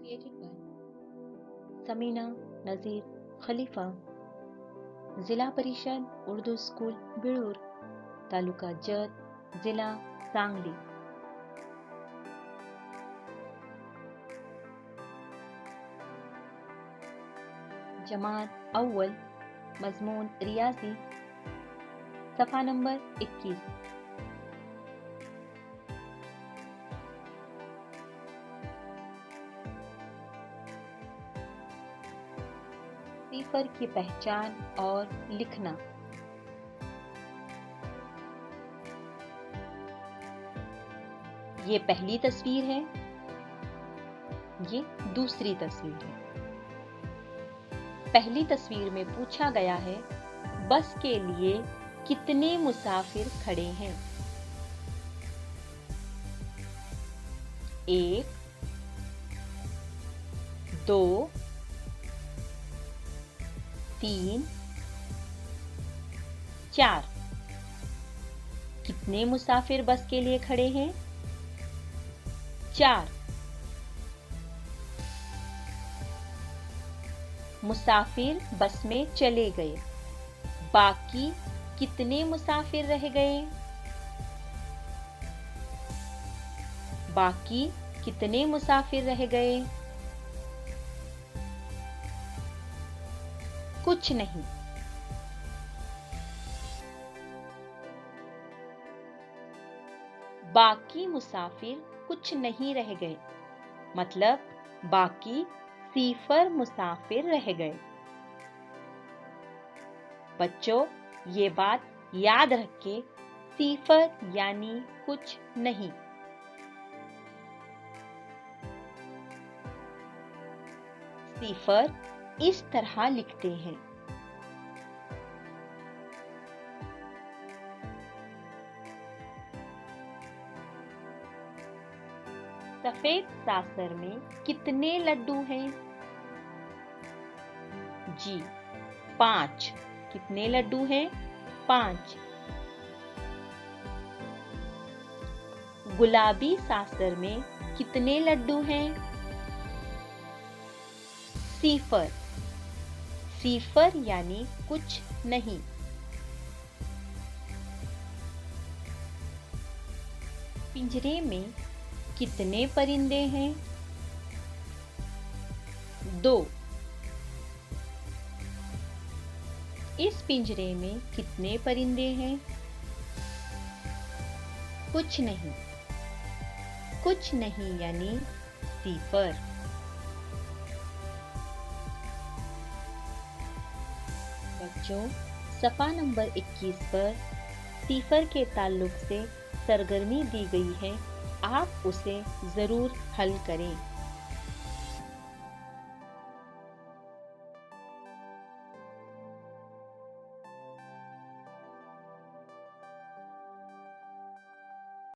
Created by Samina नज़ीर खलीफा, जिला परिषद Urdu school बिळूर, taluka जत, जिला सांगली। जमात अव्वल, मजमून रियाजी, सफ़ा नंबर 21। सिफर की पहचान और लिखना। ये पहली तस्वीर है, ये दूसरी तस्वीर है। पहली तस्वीर में पूछा गया है बस के लिए कितने मुसाफिर खड़े हैं। 1, 2, 3, 4। कितने मुसाफिर बस के लिए खड़े हैं? 4। मुसाफिर बस में चले गए, बाकी कितने मुसाफिर रह गए? बाकी कितने मुसाफिर रह गए? कुछ नहीं। बाकी मुसाफिर कुछ नहीं रह गए, मतलब बाकी सिफर मुसाफिर रह गए। बच्चों, ये बात याद रखें, सिफर यानी कुछ नहीं। सिफर इस तरह लिखते हैं। सफेद सासर में कितने लड्डू हैं? जी, 5। कितने लड्डू हैं? 5। गुलाबी सासर में कितने लड्डू हैं? सिफर। सिफर यानी कुछ नहीं। पिंजरे में कितने परिंदे हैं? 2। इस पिंजरे में कितने परिंदे हैं? कुछ नहीं। कुछ नहीं यानी सिफर। बच्चों, सफ़ा नंबर 21 पर सिफर के ताल्लुक से सरगर्मी दी गई है, आप उसे जरूर हल करें।